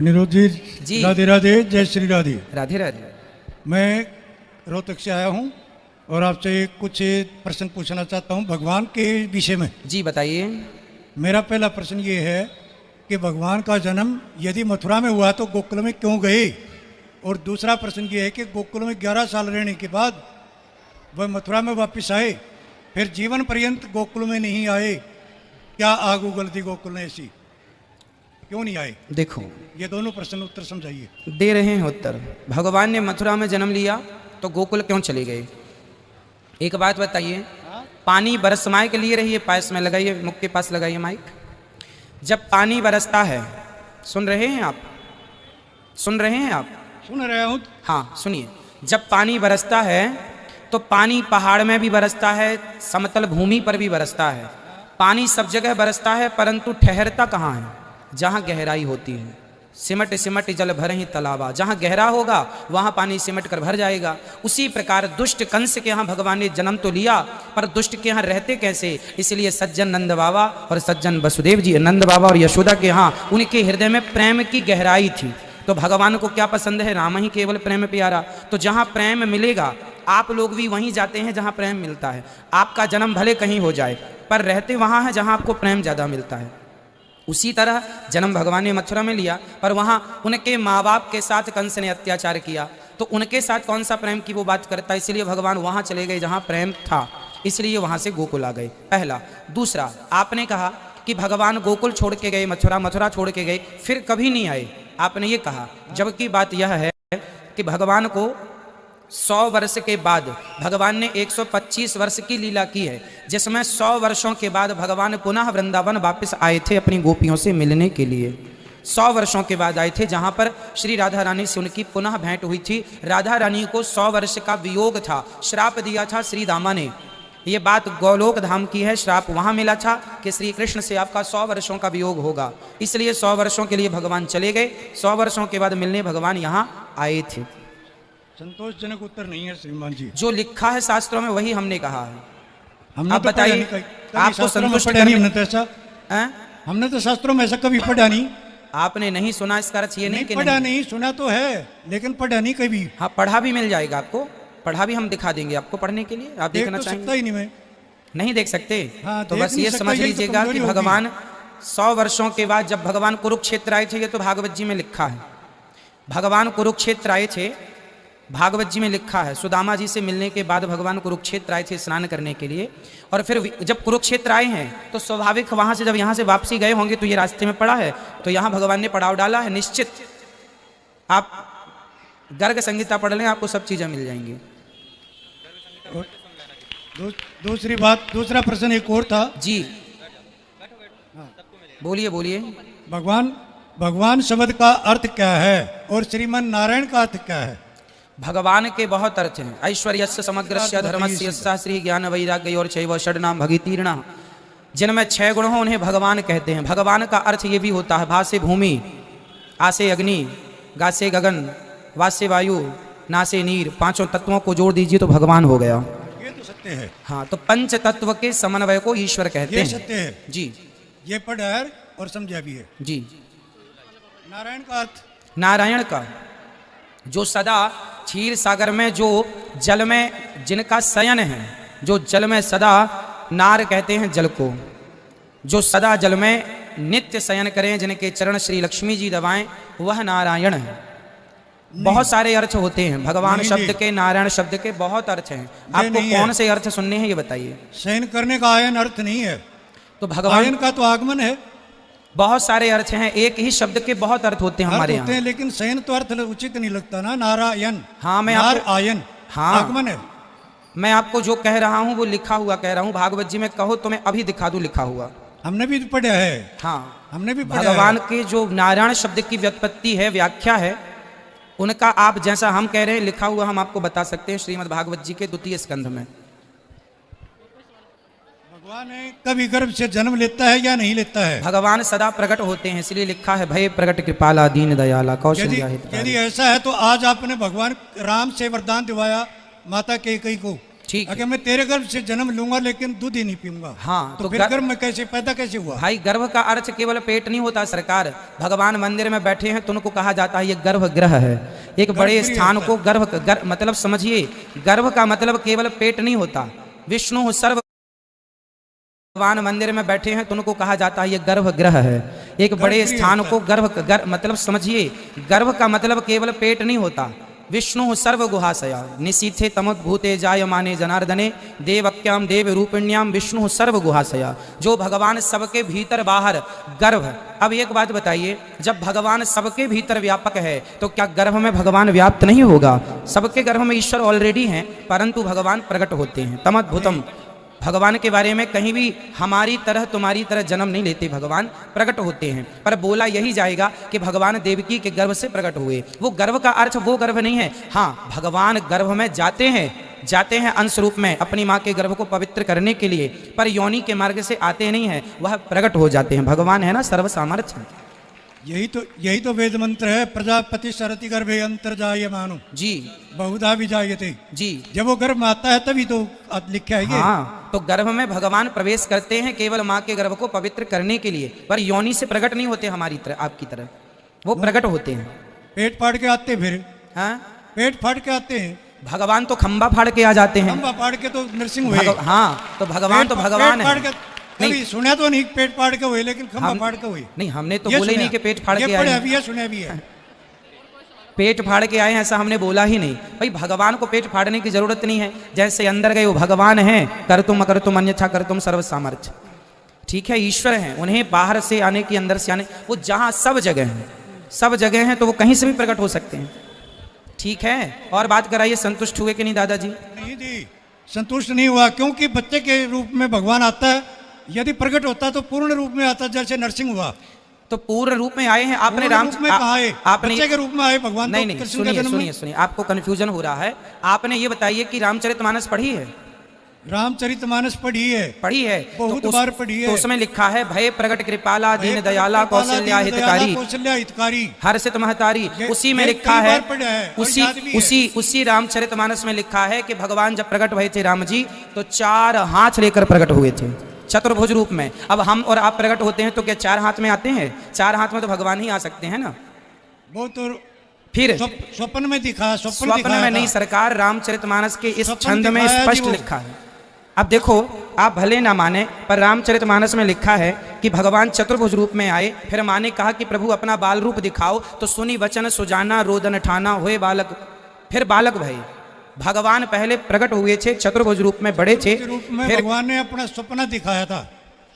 निरोध जी। राधे राधे, जय श्री राधे। राधे राधे। मैं रोहतक से आया हूँ और आपसे कुछ प्रश्न पूछना चाहता हूँ भगवान के विषय में। जी बताइए। मेरा पहला प्रश्न ये है कि भगवान का जन्म यदि मथुरा में हुआ तो गोकुल में क्यों गए, और दूसरा प्रश्न ये है कि गोकुल में 11 साल रहने के बाद वह मथुरा में वापस आए, फिर जीवन पर्यंत गोकुल में नहीं आए, क्या आगू गलती गोकुल ने ऐसी क्यों नहीं आए? देखो, ये दोनों प्रश्न उत्तर समझाइए। दे रहे हैं उत्तर। भगवान ने मथुरा में जन्म लिया तो गोकुल क्यों चले गए? एक बात बताइए, पानी बरसमाए के लिए रहिए, पास में लगाइए, मुख के पास लगाइए माइक। जब पानी बरसता है, सुन रहे हैं आप? सुन रहे हैं आप? सुन रहा हूँ। हाँ सुनिए। जब पानी बरसता है तो पानी पहाड़ में भी बरसता है, समतल भूमि पर भी बरसता है। पानी सब जगह बरसता है, परंतु ठहरता कहाँ है? जहाँ गहराई होती है। सिमट सिमट जल भर ही तालाबा, जहाँ गहरा होगा वहाँ पानी सिमट कर भर जाएगा। उसी प्रकार दुष्ट कंस के यहाँ भगवान ने जन्म तो लिया, पर दुष्ट के यहाँ रहते कैसे? इसलिए सज्जन नंद बाबा और सज्जन वसुदेव जी, नंद बाबा और यशोदा के यहाँ उनके हृदय में प्रेम की गहराई थी। तो भगवान को क्या पसंद है? राम ही केवल प्रेम प्यारा। तो जहाँ प्रेम मिलेगा, आप लोग भी वहीं जाते हैं जहाँ प्रेम मिलता है। आपका जन्म भले कहीं हो जाए, पर रहते वहाँ है जहाँ आपको प्रेम ज़्यादा मिलता है। उसी तरह जन्म भगवान ने मथुरा में लिया, पर वहाँ उनके माँ बाप के साथ कंस ने अत्याचार किया, तो उनके साथ कौन सा प्रेम की वो बात करता है? इसलिए भगवान वहाँ चले गए जहाँ प्रेम था, इसलिए वहाँ से गोकुल आ गए। पहला। दूसरा, आपने कहा कि भगवान गोकुल छोड़ के गए, मथुरा छोड़ के गए, फिर कभी नहीं आए, आपने ये कहा। जबकि बात यह है कि भगवान को 100 वर्ष के बाद भगवान ने 125 वर्ष की लीला की है, जिसमें 100 वर्षों के बाद भगवान पुनः वृंदावन वापस आए थे अपनी गोपियों से मिलने के लिए। 100 वर्षों के बाद आए थे, जहां पर श्री राधा रानी से उनकी पुनः भेंट हुई थी। राधा रानी को 100 वर्ष का वियोग था, श्राप दिया था श्री दामा ने। ये बात गौलोक धाम की है, श्राप वहां मिला था कि श्री कृष्ण से आपका 100 वर्षों का वियोग होगा, इसलिए 100 वर्षों के लिए भगवान चले गए। 100 वर्षों के बाद मिलने भगवान यहाँ आए थे। संतोषजनक उत्तर नहीं है श्रीमान जी। जो लिखा है शास्त्रों में वही हमने कहा है। हमने आप तो बताइए, आपको संतुष्ट करने हमने तो ऐसा हमने तो शास्त्रों में ऐसा कभी पढ़ा नहीं। आपने नहीं सुना, इसका अर्थ ये नहीं कि पढ़ा नहीं, सुना तो है लेकिन पढ़ा नहीं कभी। हाँ, पढ़ा भी मिल जाएगा आपको, पढ़ा भी हम दिखा देंगे आपको पढ़ने के लिए। आप देखना चाहेंगे? ही नहीं, मैं नहीं देख सकते। हाँ, तो बस ये समझ लीजिएगा कि भगवान 100 वर्षों के बाद जब भगवान कुरुक्षेत्र आए थे, ये तो भागवत जी में लिखा है, भगवान कुरुक्षेत्र आए थे, भागवत जी में लिखा है। सुदामा जी से मिलने के बाद भगवान कुरुक्षेत्र आए थे स्नान करने के लिए, और फिर जब कुरुक्षेत्र आए हैं तो स्वाभाविक वहां से जब यहाँ से वापसी गए होंगे तो ये रास्ते में पड़ा है, तो यहाँ भगवान ने पड़ाव डाला है निश्चित। आप गर्ग संहिता पढ़ लें, आपको सब चीजें मिल जाएंगी। दूसरी बात, दूसरा प्रश्न एक और था जी। बोलिए बोलिए। भगवान शब्द का अर्थ क्या है और श्रीमन नारायण का अर्थ क्या है? भगवान के बहुत अर्थ हैं। ऐश्वर्यस्य समग्रस्य धर्मस्य श्री ज्ञान वैराग्य और शैव षड्नाम भगितीर्णा, जिनमें 6 गुण हो उन्हें भगवान कहते हैं। भगवान का अर्थ ये भी होता है, भासे भूमि, आसे अग्नि, गासे गगन, वासे वायु, नासे नीर, 5 तत्वों को जोड़ दीजिए तो भगवान हो गया। ये तो सत्य है। हाँ, तो 5 तत्व के समन्वय को ईश्वर कहते हैं। ये सत्य है जी, ये पढ़ा है और समझा भी है जी। नारायण का अर्थ, नारायण का जो सदा क्षीर सागर में, जो जल में जिनका शयन है, जो जल में सदा, नार कहते हैं जल को, जो सदा जल में नित्य शयन करें, जिनके चरण श्री लक्ष्मी जी दबाएं, वह नारायण है। बहुत सारे अर्थ होते हैं भगवान शब्द के, नारायण शब्द के बहुत अर्थ हैं। आपको कौन से अर्थ सुनने हैं ये बताइए। शयन करने का आयन अर्थ नहीं है, तो भगवान का तो आगमन है। बहुत सारे अर्थ हैं, एक ही शब्द के बहुत अर्थ होते हैं हमारे यहाँ, लेकिन शयन तो अर्थ उचित नहीं लगता ना। नारायण, हाँ मैं आयन, हाँ आगमन है। मैं आपको जो कह रहा हूँ वो लिखा हुआ कह रहा हूँ। भागवत जी में कहो तो मैं अभी दिखा दूं लिखा हुआ। हमने भी पढ़ा है। हाँ, हमने भी पढ़ा। भगवान के जो नारायण शब्द की व्युत्पत्ति है, व्याख्या है, उनका आप जैसा हम कह रहे हैं लिखा हुआ हम आपको बता सकते हैं श्रीमद् भागवत जी के 2 स्कंध में। भगवान कभी गर्भ से जन्म लेता है या नहीं लेता है? भगवान सदा प्रकट होते हैं, इसलिए लिखा है भय प्रकट कृपाला दीन दयाला कौशल्या। यदि ऐसा है तो आज आपने भगवान राम से वरदान दिवाया माता कैकेयी को, ठीक है। अगर मैं तेरे गर्भ से जन्म लूंगा लेकिन दूध ही नहीं पीऊंगा, हाँ, तो तो फिर गर्भ में कैसे पैदा कैसे हुआ? भाई गर्भ का अर्थ केवल पेट नहीं होता सरकार। भगवान मंदिर में बैठे हैं तो उनको कहा जाता है ये गर्भगृह है। एक बड़े गर्भगृह स्थान होता को गर्भ मतलब समझिए, गर्भ का मतलब केवल पेट नहीं होता। विष्णु सर्व भगवान मंदिर में बैठे हैं तो उनको कहा जाता है ये गर्भगृह है। एक बड़े गर्भगृह स्थान होता को मतलब समझिए, गर्भ का मतलब केवल पेट नहीं होता। विष्णु सर्व गुहाशया निशीथे तमोद्भूते जायमाने जनार्दने देवक्याम देव रूपिण्याम विष्णु सर्व गुहाशया। जो भगवान सबके भीतर बाहर गर्भ। अब एक बात बताइए, जब भगवान सबके भीतर व्यापक है तो क्या गर्भ में भगवान व्याप्त नहीं होगा? सबके गर्भ में ईश्वर ऑलरेडी हैं, परंतु भगवान प्रकट होते हैं। तमद्भुतम, भगवान के बारे में कहीं भी हमारी तरह तुम्हारी तरह जन्म नहीं लेते, भगवान प्रकट होते हैं। पर बोला यही जाएगा कि भगवान देवकी के गर्भ से प्रकट हुए। वो गर्भ का अर्थ वो गर्भ नहीं है। हाँ, भगवान गर्भ में जाते हैं अंश रूप में अपनी माँ के गर्भ को पवित्र करने के लिए, पर योनि के मार्ग से आते नहीं है, वह प्रकट हो जाते हैं। भगवान है ना सर्व सामर्थ्य। यही तो वेद मंत्र है, प्रजापति शरति गर्भे अंतर्जायमानो जी बहुधा विजायते जी। जब वो गर्भ में आता है तभी तो लिखा है ये। हाँ, तो गर्भ में भगवान प्रवेश करते हैं केवल माँ के गर्भ को पवित्र करने के लिए, पर योनि से प्रकट नहीं होते हमारी तरह, आपकी तरह। वो प्रकट होते हैं। पेट फाड़ के आते फिर। हाँ, पेट फाड़ के आते हैं। भगवान तो खंबा फाड़ के आ जाते हैं। खंबा फाड़ के तो नरसिंह हुए। हाँ, तो भगवान तो भगवान है। नहीं सुना तो नहीं पेट फाड़ के हुए, लेकिन खंबा फाड़ के हुए। नहीं, हमने तो बोले नहीं कि पेट फाड़ के आए। अभी है, सुना भी है। पेट फाड़ के आए ऐसा हमने बोला ही नहीं। भाई भगवान को पेट फाड़ने की जरूरत नहीं है। जैसे अंदर गए वो भगवान हैं, कर तुम अकर तुम अन्यथा कर तुम सर्व सामर्थ्य। ठीक है, ईश्वर हैं, उन्हें बाहर से आने की अंदर से आने, वो जहां सब जगह हैं, सब जगह हैं, तो वो कहीं से भी प्रकट हो सकते हैं। ठीक है, और बात कराइए, संतुष्ट हुए कि नहीं दादाजी? नहीं जी, संतुष्ट नहीं हुआ, क्योंकि बच्चे के रूप में भगवान आता है। यदि प्रकट होता तो पूर्ण रूप में आता, जैसे नरसिंह हुआ। तो पूर्ण रूप में आए हैं आपने, राम में कहा है, आपने बच्चे के रूप में आए भगवान। नहीं नहीं, सुनिए, आपको कंफ्यूजन हो रहा है। आपने ये बताइए कि रामचरितमानस पढ़ी है? रामचरितमानस पढ़ी है, बहुत बार पढ़ी है। तो उसमें लिखा है भय प्रगट कृपाला दीन दयाला कौशल्या हितकारी हर्षित महतारी। उसी में लिखा है, उसी रामचरितमानस में लिखा है कि भगवान जब प्रकट हुए थे राम जी, तो 4 हाथ लेकर प्रकट हुए थे, चतुर्भुज रूप में। अब हम और आप प्रकट होते हैं तो क्या 4 हाथ में आते हैं? 4 हाथ में तो भगवान ही आ सकते हैं ना। वो तो फिर स्वप्न में दिखा, स्वप्न में नहीं सरकार, रामचरितमानस के इस छंद में स्पष्ट लिखा है। अब देखो, आप भले ना माने, पर रामचरितमानस में लिखा है कि भगवान चतुर्भुज रूप में आए। फिर माँ ने कहा कि प्रभु अपना बाल रूप दिखाओ, तो सुनी वचन सुजाना रोदन ठाना हुए बालक। फिर बालक भाई भगवान पहले प्रकट हुए थे चतुर्भुज रूप में, बड़े थे। फिर भगवान ने अपना सपना दिखाया था,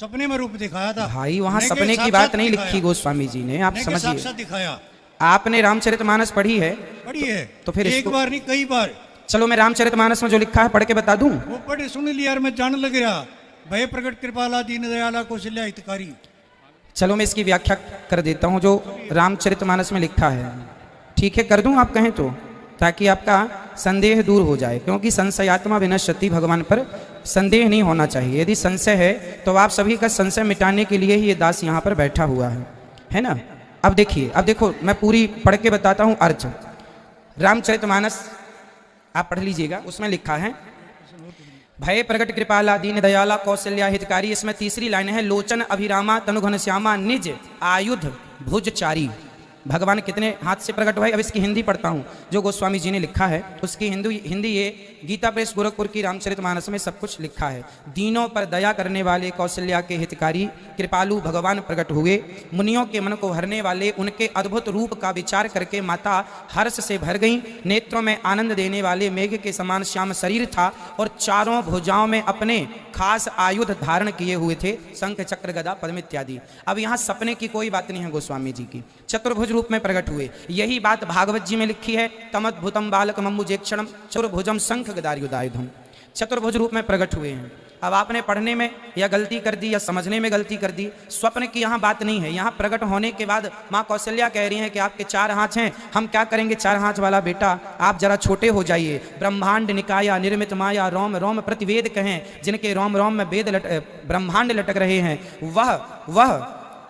सपने में रूप दिखाया था। भाई वहां सपने की बात नहीं लिखी गोस्वामी जी ने, आप समझिए। दिखाया। आपने रामचरितमानस पढ़ी है? तो फिर एक बार नहीं, कई बार। चलो मैं रामचरितमानस में जो लिखा है पढ़ के बता दूं। वो पढ़े सुन लिया यार, मैं जान लग रहा। भय प्रकट कृपाला दीन दयाला कौशल्या हितकारी। चलो मैं इसकी व्याख्या कर देता हूं जो रामचरितमानस में लिखा है। ठीक है, कर दूं आप कहें तो, ताकि आपका संदेह दूर हो जाए, क्योंकि संशयात्मा विनश्यति, भगवान पर संदेह नहीं होना चाहिए। यदि संशय है तो आप सभी का संशय मिटाने के लिए ही ये दास यहाँ पर बैठा हुआ है ना। अब देखिए, अब देखो, मैं पूरी पढ़ के बताता हूँ अर्थ। रामचरितमानस आप पढ़ लीजिएगा, उसमें लिखा है भय प्रकट कृपाला दीन दयाला कौशल्या हितकारी। इसमें तीसरी लाइन है, लोचन अभिरामा तनुघन श्यामा निज आयुध भुजचारी। भगवान कितने हाथ से प्रकट हुए? अब इसकी हिंदी पढ़ता हूँ जो गोस्वामी जी ने लिखा है, उसकी हिंदी ये गीता प्रेस गोरखपुर की रामचरितमानस में सब कुछ लिखा है। दीनों पर दया करने वाले कौशल्या के हितकारी कृपालु भगवान प्रकट हुए। मुनियों के मन को हरने वाले उनके अद्भुत रूप का विचार करके माता हर्ष से भर गई। नेत्रों में आनंद देने वाले मेघ के समान श्याम शरीर था और चारों भुजाओं में अपने खास आयुध धारण किए हुए थे, शंख चक्र गदा पद्म इत्यादि। अब यहाँ सपने की कोई बात नहीं है गोस्वामी जी की, चतुर्भुज रूप में प्रकट हुए। यही बात भागवत जी में लिखी है, तमद्भुतम बालक मम्मुजेक्षणम चतुर्भुजम शंख गदायुधायुधम। चतुर्भुज रूप में प्रकट हुए हैं। अब आपने पढ़ने में या गलती कर दी या समझने में गलती कर दी। स्वप्न की यहाँ बात नहीं है। यहाँ प्रकट होने के बाद माँ कौशल्या कह रही हैं कि आपके 4 हाथ हैं, हम क्या करेंगे 4 हाथ वाला बेटा, आप जरा छोटे हो जाइए। ब्रह्मांड निकाया निर्मित माया रोम रोम प्रतिवेद कहें, जिनके रोम रोम में वेद ब्रह्मांड लटक रहे हैं,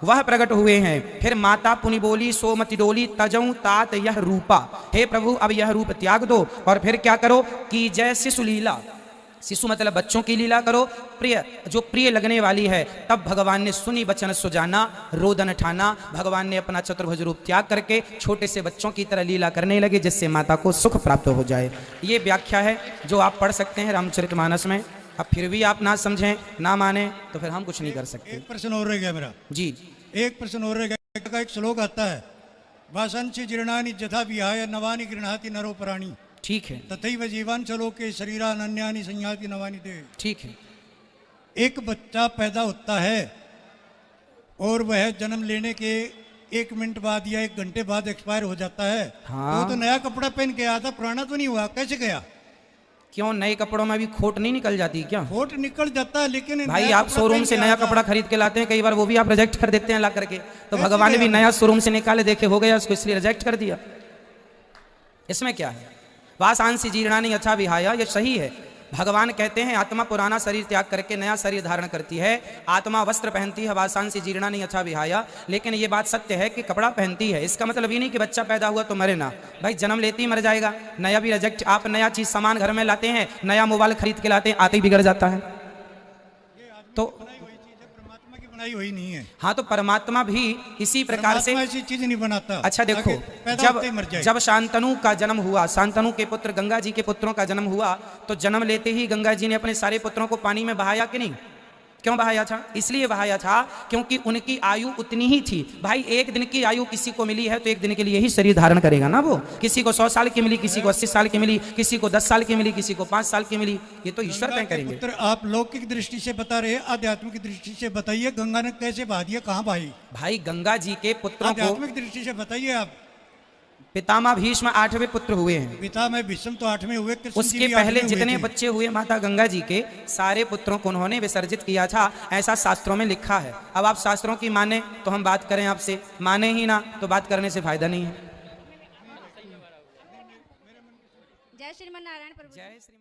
वह प्रकट हुए हैं। फिर माता पुनि बोली सोमति डोली तजऊ तात यह रूपा। हे प्रभु अब यह रूप त्याग दो और फिर क्या करो कि जय शिशु लीला। शिशु मतलब बच्चों की लीला करो, प्रिय जो प्रिय लगने वाली है। तब भगवान ने सुनी बचन सुजाना, रोदन ठाना। भगवान ने अपना चतुर्भुज रूप त्याग करके छोटे से बच्चों की तरह लीला करने लगे, जिससे माता को सुख प्राप्त हो जाए। ये व्याख्या है जो आप पढ़ सकते हैं रामचरितमानस में। अब फिर भी आप ना समझें, ना माने, तो फिर हम कुछ नहीं कर सकते। एक प्रश्न और रह गया मेरा जी, एक प्रश्न और रह गया। का एक श्लोक आता है, वासंसी जीर्णानि जथा विहाय नवानि गृह्णाति नरो प्राणी ठीक है, तथैव जीवान चलो के शरीरा अन्यानि संयाति नवानि दे। ठीक है। एक बच्चा पैदा होता है और वह जन्म लेने के 1 मिनट बाद या 1 घंटे बाद एक्सपायर हो जाता है। हाँ। तो नया कपड़ा पहन के आया था, पुराना तो नहीं हुआ, कैसे गया? क्यों, नए कपड़ों में भी खोट नहीं निकल जाती क्या? खोट निकल जाता है, लेकिन भाई नया आप कपड़ा शोरूम पहन से के नया आया था। कपड़ा खरीद के लाते हैं, कई बार वो भी आप रिजेक्ट कर देते हैं ला करके। तो कैसे भगवान ने भी गया? नया शोरूम से निकाले, देखे हो गया उसको, इसलिए रिजेक्ट कर दिया। इसमें क्या है? वासांसी जीर्णानि यथा विहाय, ये सही है। भगवान कहते हैं आत्मा पुराना शरीर त्याग करके नया शरीर धारण करती है, आत्मा वस्त्र पहनती है, वासांसी जीर्णानि यथा विहाय। लेकिन ये बात सत्य है कि कपड़ा पहनती है। इसका मतलब ये नहीं कि बच्चा पैदा हुआ तो मरे ना, भाई जन्म लेते ही मर जाएगा। नया भी रिजेक्ट, आप नया चीज सामान घर में लाते हैं, नया मोबाइल खरीद के लाते हैं, आते ही बिगड़ जाता है। तो बनाई हुई चीज है, परमात्मा की बनाई हुई नहीं है। हाँ, तो परमात्मा भी इसी प्रकार से। परमात्मा ऐसी चीज नहीं बनाता। अच्छा देखो, ताकि पैदा होते ही मर जाए। जब शांतनु का जन्म हुआ, शांतनु के पुत्र गंगा जी के पुत्रों का जन्म हुआ, तो जन्म लेते ही गंगा जी ने अपने सारे पुत्रों को पानी में बहाया कि नहीं? क्यों बहाया था? इसलिए बहाया था क्योंकि उनकी आयु उतनी ही थी। भाई 1 दिन की आयु किसी को मिली है तो 1 दिन के लिए ही शरीर धारण करेगा ना वो। किसी को 100 साल की मिली, किसी को 80 साल की मिली, किसी को 10 साल की मिली, किसी को 5 साल की मिली, ये तो ईश्वर तय करेंगे। पुत्र आप लौकिक दृष्टि से बता रहे हैं, आध्यात्मिक दृष्टि से बताइए, गंगा ने कैसे बहा दिया, कहाँ बहाई? भाई गंगा जी के पुत्रों को, आध्यात्मिक दृष्टि से बताइए आप। पितामह भीष्म 8वें पुत्र हुए हैं। पिता में भीष्म तो 8वें हुए, कृष्ण जी उसके भी पहले 8वें हुए जितने थे। बच्चे हुए माता गंगा जी के, सारे पुत्रों को उन्होंने विसर्जित किया था, ऐसा शास्त्रों में लिखा है। अब आप शास्त्रों की माने तो हम बात करें आपसे, माने ही ना तो बात करने से फायदा नहीं है। जय श्रीमन नारायण प्रभु। जय श्री